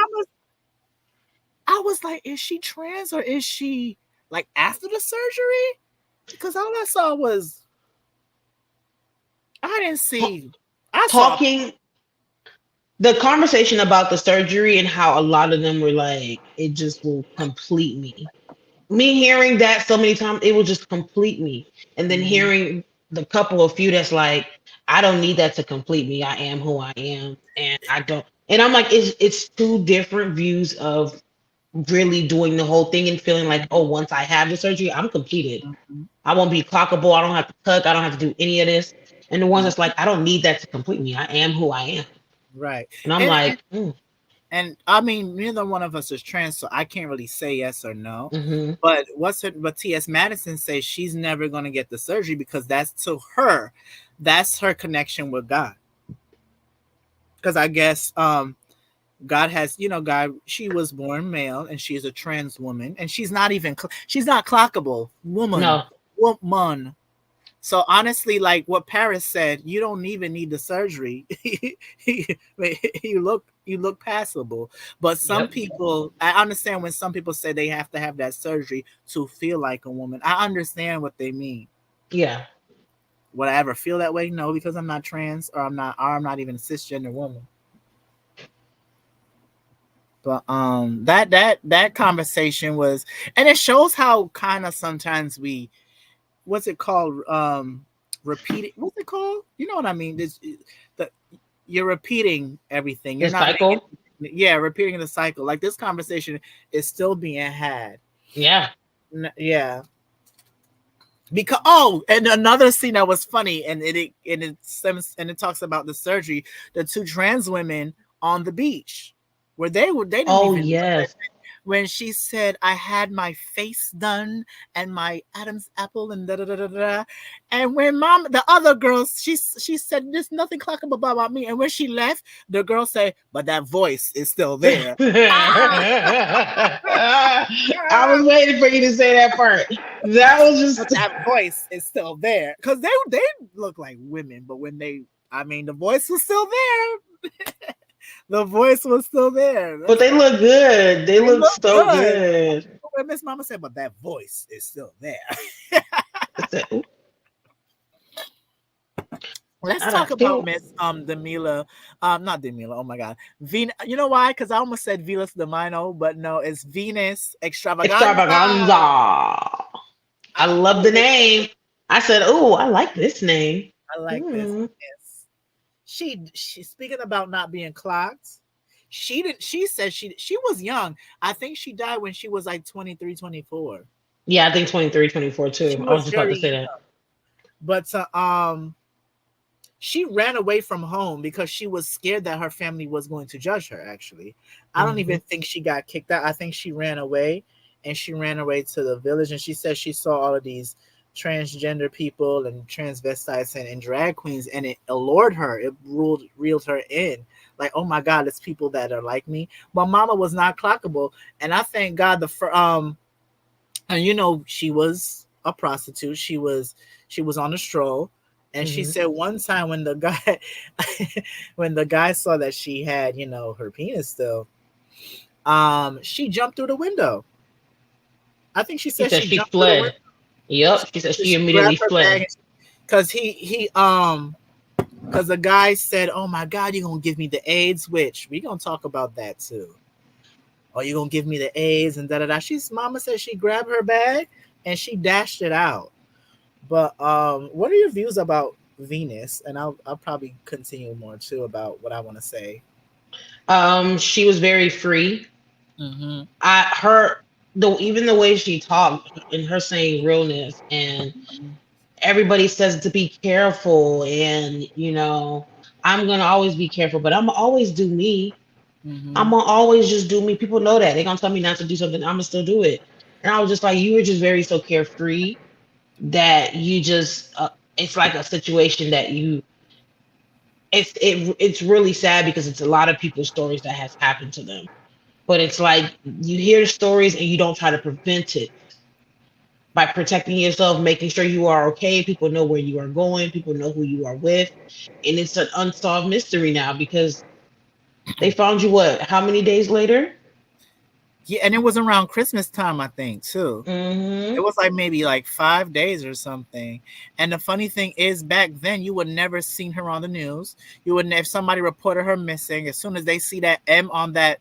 S1: I was like, is she trans or is she like after the surgery? Because all I saw was I didn't
S2: Ta-
S1: see. I saw.
S2: Talking the conversation about the surgery and how a lot of them were like, it just will complete me. Me hearing that so many times, it will just complete me. And then
S1: Mhm,
S2: hearing the couple of few that's like, I don't need that to complete me. I am who I am, and I don't. And I'm like, it's two different views of really doing the whole thing and feeling like, oh,
S1: mhm,
S2: once I have the surgery, I'm completed.
S1: mhm,
S2: I won't be clockable. I don't have to tuck. I don't have to do any of this. And the ones that's
S1: mhm.
S2: like, I don't need that to complete me. I am who I am.
S1: Right.
S2: And I'm
S1: And
S2: like, mm,
S1: and I mean, neither one of us is trans, so I can't really say yes or no.
S2: mm-hmm.
S1: But but T.S. Madison says she's never gonna get the surgery because that's to her, that's her connection with God. Because I guess God has, God, she was born male and she's a trans woman and she's not clockable.
S2: No,
S1: Woman. So honestly, like what Paris said, you don't even need the surgery. you look passable. But some
S2: yep,
S1: people, I understand when some people say they have to have that surgery to feel like a woman. I understand what they mean.
S2: yeah.
S1: Would I ever feel that way? No, because I'm not trans or I'm not even a cisgender woman. But that conversation was, and it shows how kind of sometimes we, what's it called, repeating, what's it called, you know what I mean, this, the, you're repeating everything, you're
S2: The
S1: not
S2: cycle,
S1: making, yeah, repeating the cycle, like this conversation is still being had.
S2: yeah.
S1: Yeah, because, oh, and another scene that was funny, and it talks about the surgery, the two trans women on the beach where they didn't
S2: Oh
S1: even look like,
S2: yes.
S1: when she said, I had my face done and my Adam's apple and da da da da da. And when the other girls, she said, there's nothing clockable about me. And when she left, the girl said, but that voice is still there. Ah!
S2: I was waiting for you to say that part. That was
S1: But
S2: just
S1: that voice is still there. Because they look like women, but when I mean, the voice was still there. The voice was still there.
S2: but
S1: That's
S2: they
S1: all.
S2: look good. They
S1: They
S2: look
S1: look
S2: so
S1: good.
S2: good.
S1: When Miss Mama said, but that voice is still there.
S2: I said, "Ooh,
S1: Let's
S2: I
S1: talk
S2: don't
S1: about
S2: feel
S1: Miss Demila, not Demila. Oh my God, Venus. You know why? Because I almost said Venus de Mino, but no, it's Venus Extravaganza.
S2: extravaganza. I love the
S1: Oh,
S2: name. I said, oh, I like this name.
S1: I like this.
S2: Hmm.
S1: Yes. She speaking about not being clocked. She did. She said she was young. I think she died when she was like 23, 24.
S2: Yeah, I think 23, 24
S1: She
S2: too. I was
S1: was
S2: just about to
S1: very
S2: say
S1: young,
S2: that.
S1: but she ran away from home because she was scared that her family was going to judge her. Actually, I don't
S2: Hmm.
S1: even think she got kicked out. I think she ran away, and she ran away to the village. And she said she saw all of these transgender people and transvestites and drag queens, and it allured her. It reeled her in. Like, oh my God, it's people that are like me. But Mama was not clockable, and I thank God and she was a prostitute. She was on a stroll, and she
S2: Hmm.
S1: said one time when the guy when the guy saw that she had her penis still, she jumped through the window. I think she
S2: She
S1: said
S2: said
S1: she
S2: she
S1: jumped through the window.
S2: fled. Yep. She said she
S1: She
S2: immediately
S1: grabbed her
S2: fled.
S1: bag, because because the guy said, oh my God, you're gonna give me the AIDS, which we gonna talk about that too. Oh, you gonna give me the AIDS and da da da. She's Mama said she grabbed her bag and she dashed it out. But what are your views about Venus? And I'll probably continue more too about what I want to say.
S2: She was very free.
S1: Mm-hmm.
S2: I her though even the way she talked and her saying realness and everybody says to be careful and I'm gonna always be careful, but I'm gonna always do me. I'm
S1: Mm-hmm.
S2: gonna always just do me. People know that. They're gonna tell me not to do something, I'm gonna still do it. And I was just like, you were just very so carefree that you just it's like a situation that you it's really sad because it's a lot of people's stories that has happened to them. But it's like you hear the stories and you don't try to prevent it by protecting yourself, making sure you are okay. People know where you are going, people know who you are with. And it's an unsolved mystery now because they found you what, how many days later?
S1: Yeah, and it was around Christmas time, I think, too. It
S2: Mm-hmm.
S1: was like maybe like 5 days or something. And the funny thing is, back then you would never seen her on the news. You wouldn't if somebody reported her missing. As soon as they see that M on that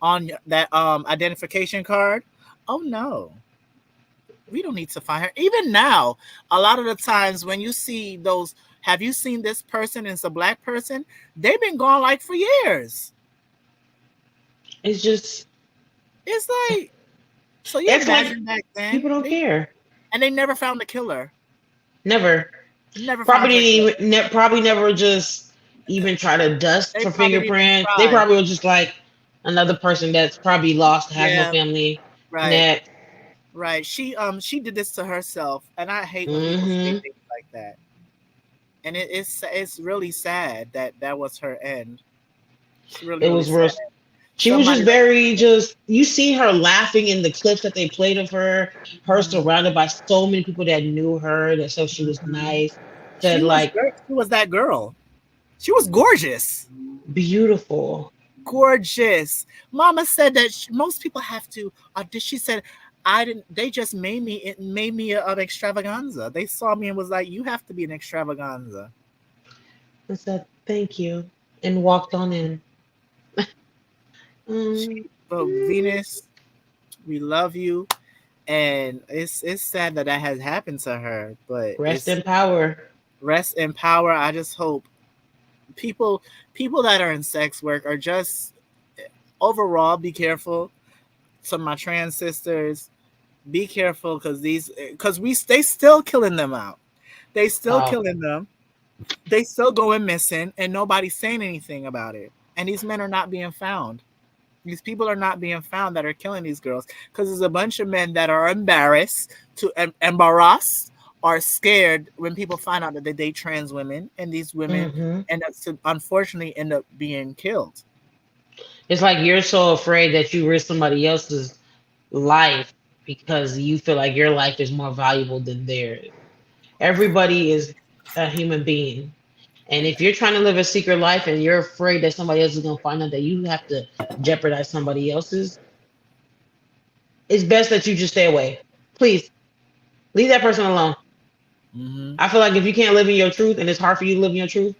S1: identification card, oh no, we don't need to find her. Even now, a lot of the times when you see those, have you seen this person? And it's a black person. They've been gone like for years.
S2: It's just
S1: It's like, so you
S2: it's like
S1: imagine back then
S2: people don't
S1: they
S2: care.
S1: and they never found the killer.
S2: Never.
S1: Never
S2: Probably
S1: found her killer.
S2: didn't even probably never just even try to dust
S1: They
S2: for
S1: probably didn't even
S2: fingerprints. They
S1: try.
S2: probably were just like another person that's probably lost, has no
S1: Yeah,
S2: family.
S1: right,
S2: Next.
S1: right. She did this to herself, and I hate when people say
S2: Mm-hmm.
S1: things like that. And it's really sad that that was her end. It's really
S2: It
S1: really
S2: was
S1: sad.
S2: real. She was
S1: Somebody
S2: just
S1: like
S2: very just you see her laughing in the clips that they played of her
S1: Mhm,
S2: surrounded by so many people that knew her, that said she was
S1: mhm.
S2: nice, said like
S1: She was that girl. She was gorgeous.
S2: beautiful.
S1: Gorgeous. Mama said that most people have to. She said, "I didn't." They just made me. It made me an extravaganza. They saw me and was like, "You have to be an extravaganza."
S2: I said thank you and walked on in.
S1: She,
S2: Mm,
S1: but
S2: mm,
S1: Venus, we love you, and it's sad that that has happened to her. But
S2: rest
S1: it's
S2: in power.
S1: rest in power. I just hope people people that are in sex work are just overall be careful. To my trans sisters, be careful because we they still killing them out. They still
S2: Oh.
S1: killing them. They still going missing, and nobody's saying anything about it. And these men are not being found. These people are not being found that are killing these girls because there's a bunch of men that are embarrassed to embarrassed are scared when people find out that they date trans women, and these women
S2: Hmm.
S1: end up to unfortunately end up being killed.
S2: It's like you're so afraid that you risk somebody else's life because you feel like your life is more valuable than theirs. Everybody is a human being. And if you're trying to live a secret life and you're afraid that somebody else is going to find out that you have to jeopardize somebody else's, it's best that you just stay away. Please leave that person alone.
S1: Mm-hmm.
S2: I feel like if you can't live in your truth and it's hard for you to live in your truth,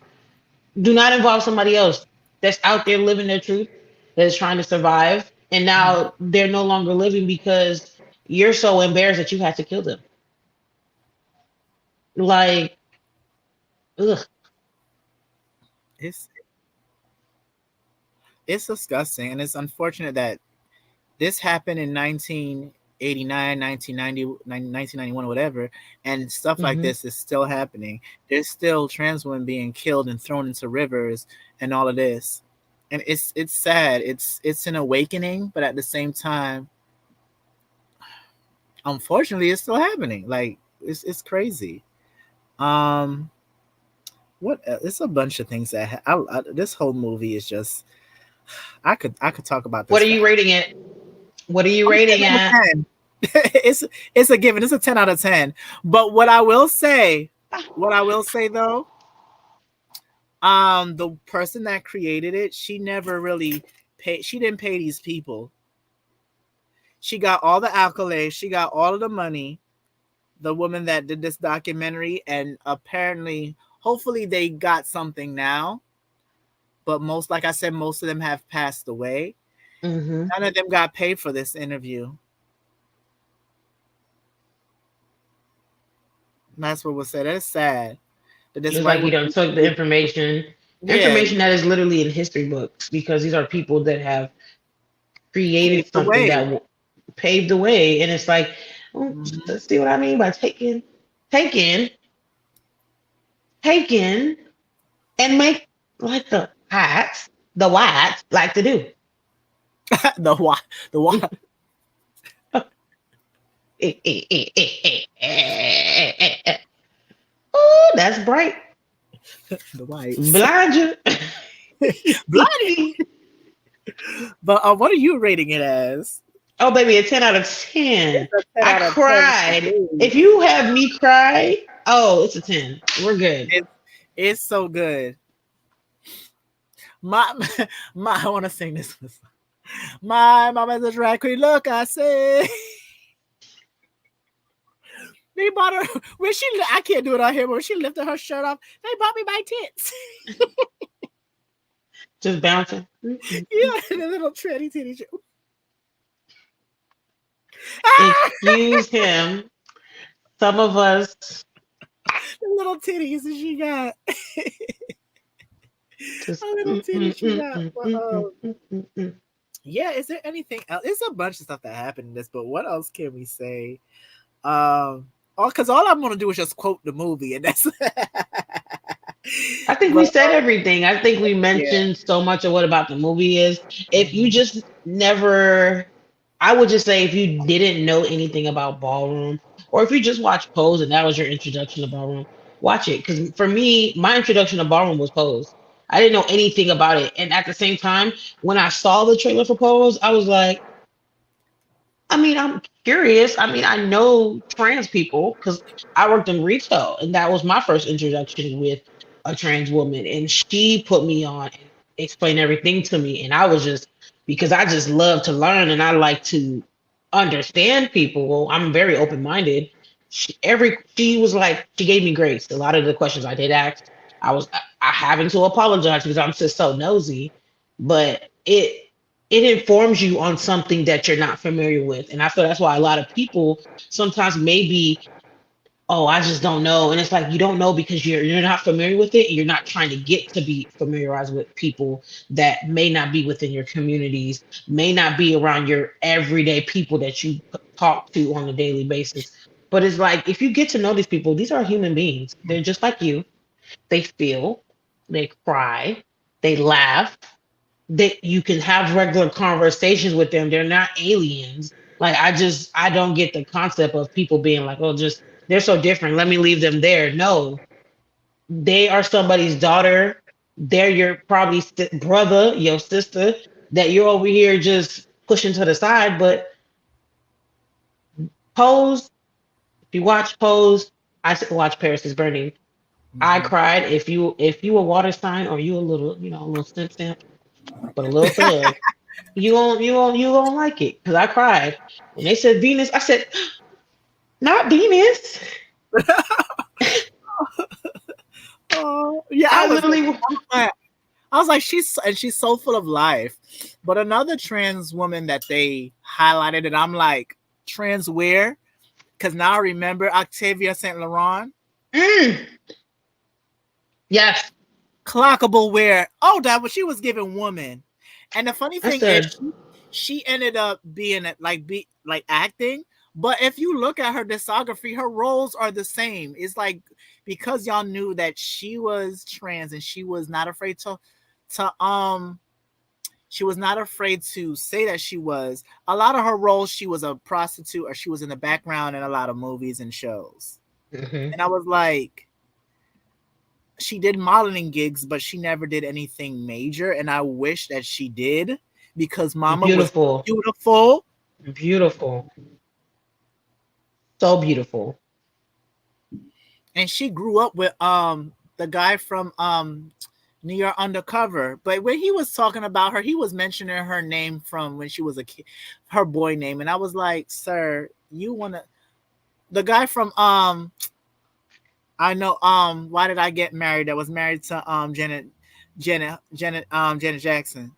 S2: do not involve somebody else that's out there living their truth, that is trying to survive. And now they're no longer living because you're so embarrassed that you had to kill them. Like, ugh.
S1: It's it's disgusting, and it's unfortunate that this happened in 1989, 1990, 1991, or whatever, and stuff like
S2: Hmm.
S1: this is still happening. There's still trans women being killed and thrown into rivers and all of this. And it's sad. It's an awakening, but at the same time, unfortunately, it's still happening. Like it's crazy. Um, it's a bunch of things that this whole movie is just. I could talk about
S2: What
S1: this
S2: are
S1: for.
S2: you rating it? What are you
S1: I'm
S2: rating
S1: giving
S2: at?
S1: it a 10. It's a given. It's a 10 out of 10. But what I will say though, the person that created it, she never really paid. She didn't pay these people. She got all the accolades. She got all of the money. The woman that did this documentary, and apparently, hopefully, they got something now. But most, like I said, most of them have passed away.
S2: Hmm.
S1: None of them got paid for this interview. That's what was said. It's sad that this
S2: It's
S1: white
S2: like you
S1: woman.
S2: don't took the information,
S1: Yeah,
S2: information that is literally in history books because these are people that have created
S1: paved the
S2: something
S1: way.
S2: that paved the way. And it's like,
S1: Hmm.
S2: let's see what I mean by taking, taking, and make like the whites like to do.
S1: the why, the why,
S2: Oh, that's bright.
S1: the whites.
S2: Blind you.
S1: Bloody. But what are you rating it as?
S2: Oh, baby, a 10 out of 10.
S1: It's a 10
S2: I
S1: out of 10 for
S2: cried.
S1: me.
S2: If you have me cry, oh, it's a 10. We're good.
S1: It's it's so good. My my I want to sing this one. My mama's a drag queen. Look, I say. They bought her when she. I can't do it on here, but when she lifted her shirt off, they bought me my tits.
S2: Just bouncing.
S1: Yeah, the little tranny titty. Ah,
S2: Excuse him. Some of us
S1: the little titties that she got.
S2: just.
S1: A little titty she got. But yeah. Is there anything else? There's a bunch of stuff that happened in this, but what else can we say? All because all I'm gonna do is just quote the movie, and that's.
S2: I think we
S1: But
S2: said everything. I think we
S1: yeah.
S2: mentioned so much of what about the movie is. If you
S1: Mhm.
S2: just never, I would just say if you didn't know anything about ballroom, or if you just watched Pose and that was your introduction to ballroom, watch it. Because for me, my introduction to ballroom was Pose. I didn't know anything about it. And at the same time, when I saw the trailer for Pose, I was like, I mean, I'm curious. I mean, I know trans people because I worked in retail, and that was my first introduction with a trans woman. And she put me on and explained everything to me. And I was just because I just love to learn and I like to understand people. Well, I'm very open minded. She was like she gave me grace. A lot of the questions I did ask, I having to apologize because I'm just so nosy, but it informs you on something that you're not familiar with. And I feel that's why a lot of people sometimes maybe, oh, I just don't know. And it's like you don't know because you're not familiar with it. And you're not trying to get to be familiarized with people that may not be within your communities, may not be around your everyday people that you talk to on a daily basis. But it's like if you get to know these people, these are human beings. They're just like you. They feel, they cry, they laugh, that you can have regular conversations with them. They're not aliens. Like I don't get the concept of people being like, oh, just they're so different. Let me leave them there. No, they are somebody's daughter. They're your probably brother, your sister that you're over here just pushing to the side. But Pose, if you watch Pose, I said watch Paris is Burning. I
S1: Mhm.
S2: cried. If you a water sign or you a little, a little simp, but a little thug, you won't like it because I cried when they said Venus. I said not Venus.
S1: Oh yeah, I
S2: I
S1: was like,
S2: literally
S1: I was like, she's so full of life. But another trans woman that they highlighted, and I'm like, trans where? Because now I remember Octavia Saint Laurent,
S2: mm, yes.
S1: clockable wear. Oh, that was she was given woman. And the funny
S2: I
S1: thing is,
S2: said
S1: she ended up being like acting. But if you look at her discography, her roles are the same. It's like because y'all knew that she was trans and she was not afraid to she was not afraid to say that she was. A lot of her roles, she was a prostitute or she was in the background in a lot of movies and shows.
S2: hmm
S1: And I was like, she did modeling gigs, but she never did anything major. And I wish that she did because Mama was
S2: beautiful,
S1: beautiful.
S2: beautiful, so beautiful.
S1: And she grew up with the guy from New York Undercover. But when he was talking about her, he was mentioning her name from when she was a kid, her boy name. And I was like, sir, you wanna the guy from I know why did I get married that was married to Janet Jackson.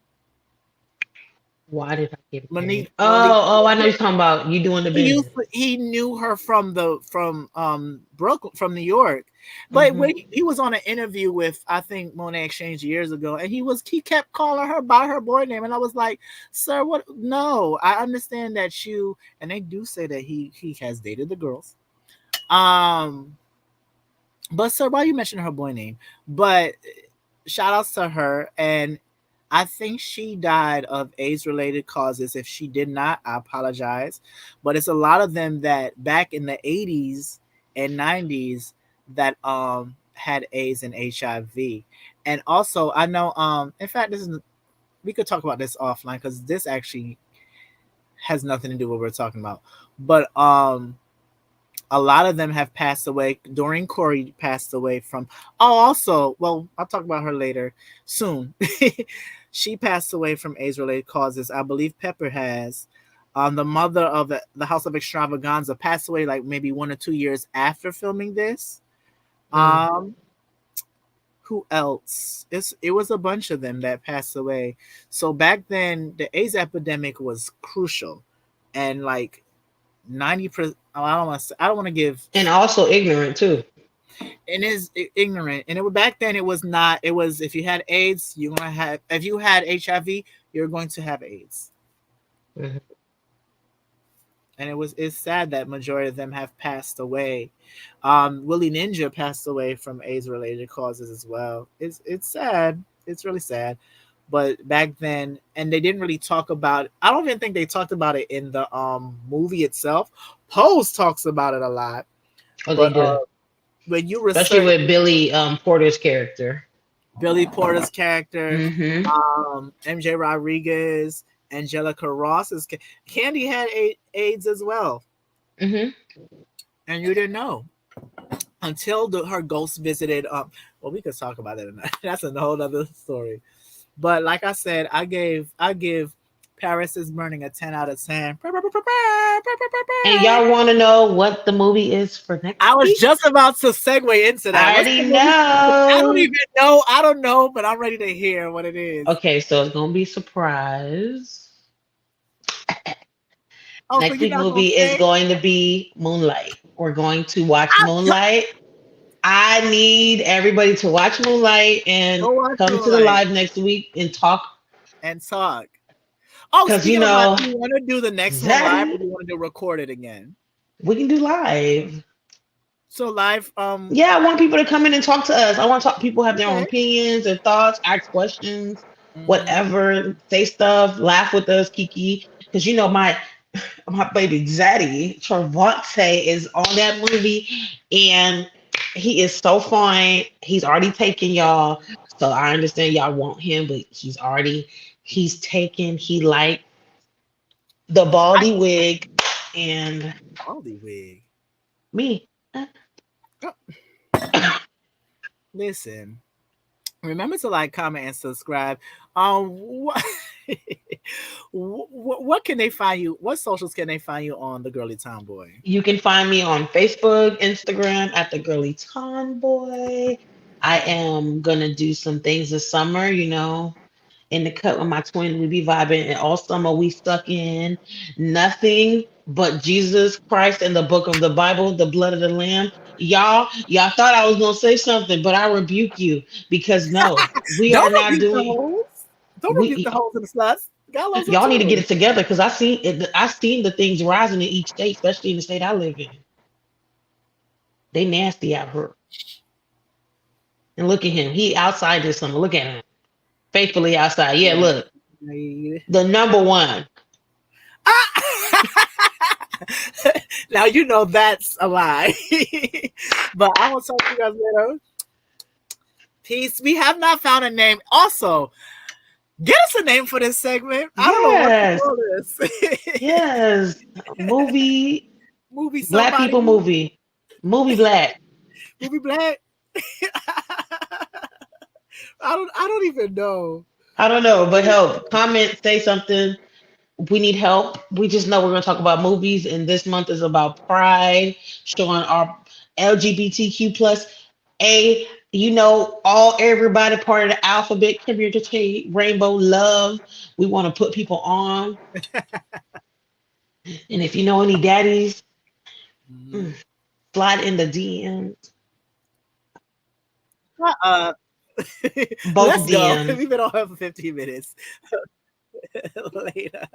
S2: Why did I get married?
S1: Monique.
S2: Oh, I know you're talking about you doing the business.
S1: He knew her from Brooklyn, from New York, but
S2: Hmm.
S1: when he was on an interview with, I think, Monet Exchange years ago, and he kept calling her by her boy name, and I was like, sir, what? No, I understand that you, and they do say that he has dated the girls, um, but sir, why you mentioning her boy name? But shout outs to her, and I think she died of AIDS related causes. If she did not, I apologize. But it's a lot of them that back in the 80s and 90s that had AIDS and HIV. And also I know in fact this is, we could talk about this offline because this actually has nothing to do with what we're talking about. But a lot of them have passed away. Doreen Corey passed away from. Oh, also, well, I'll talk about her later, soon. She passed away from AIDS-related causes. I believe Pepper has. The mother of the House of Extravaganza passed away like maybe 1 or 2 years after filming this.
S2: Mm.
S1: Um, who else? It was a bunch of them that passed away. So back then, the AIDS epidemic was crucial, and like 90%. I don't want to give,
S2: And also ignorant too.
S1: and is ignorant. And back then it was not. It was, if you had AIDS, you're gonna have. If you had HIV, you're going to have AIDS.
S2: Hmm.
S1: And it's sad that majority of them have passed away. Willie Ninja passed away from AIDS related causes as well. It's sad. It's really sad. But back then, and they didn't really talk about. I don't even think they talked about it in the movie itself. Pose talks about it a lot,
S2: Oh, they
S1: but
S2: do.
S1: when you
S2: Especially
S1: research
S2: with Billy Porter's character.
S1: Billy Porter's character,
S2: Hmm.
S1: MJ Rodriguez, Angelica Ross's Candy had AIDS as well,
S2: Hmm.
S1: and you didn't know until her ghost visited. Well, we could talk about it. That's a whole other story. But like I said, I give Paris is Burning a 10 out of 10.
S2: And y'all want to know what the movie is for
S1: I
S2: next
S1: was
S2: week?
S1: just about to segue into that.
S2: I
S1: What's the
S2: already
S1: movie? I don't
S2: know.
S1: even know. I don't know, but I'm ready to hear what it is.
S2: Okay, so it's gonna be a surprise.
S1: Oh, so
S2: Next
S1: you're
S2: week
S1: not gonna
S2: movie is
S1: say?
S2: going to be Moonlight. We're going to watch
S1: Go
S2: Moonlight. I need everybody to watch Moonlight and
S1: watch
S2: come to the
S1: Moonlight
S2: live next week and talk.
S1: and talk. Oh,
S2: Because you
S1: speaking of live,
S2: know,
S1: do you want to do the next one live, or
S2: Zaddy,
S1: do you want to do record it again?
S2: we can do live.
S1: So live,
S2: Yeah, I want people to come in and talk to us. I want to talk. People have their own
S1: okay.
S2: opinions and thoughts, ask questions,
S1: Hmm.
S2: whatever, say stuff, laugh with us, Kiki. Because you know my baby Zaddy Trevante is on that movie, and he is so fine. He's already taken y'all, so I understand y'all want him, but he's taken. He liked the
S1: I
S2: baldy wig and
S1: Baldy wig.
S2: me.
S1: Oh, listen. Remember to like, comment, and subscribe. What, what can they find you? What socials can they find you on, the Girly Tomboy?
S2: You can find me on Facebook, Instagram at the Girly Tomboy. I am gonna do some things this summer, in the cut with my twin. We be vibing, and all summer we stuck in nothing but Jesus Christ and the book of the Bible, the blood of the Lamb. Y'all thought I was gonna say something, but I rebuke you because no, we are
S1: Don't
S2: not
S1: rebuke the
S2: doing
S1: hoes. Don't rebuke
S2: we
S1: the hoes and the sluts. God loves them
S2: y'all need to get
S1: too.
S2: it together because I seen it. I seen the things rising in each state, especially in the state I live in. They nasty out here. And look at him. He outside this summer. Look at him. Faithfully outside. Yeah, look. The number one.
S1: Now you know that's a lie. But I will talk to you guys later. Peace. We have not found a name. Also, get us a name for this segment. I don't know what to
S2: Yes.
S1: call this.
S2: Yes. Movie.
S1: Movie
S2: Black
S1: somebody.
S2: people movie. Movie black.
S1: Movie black. I don't even know.
S2: I don't know, but help. Comment, say something. We need help. We just know we're going to talk about movies, and this month is about pride, showing our LGBTQ plus A. You know, all everybody part of the alphabet community, rainbow love. We want to put people on. And if you know any daddies,
S1: Mhm.
S2: mm, slide in the DMs,
S1: Uh,
S2: both
S1: let's go.
S2: DMs.
S1: We've been on here for 15 minutes. Later.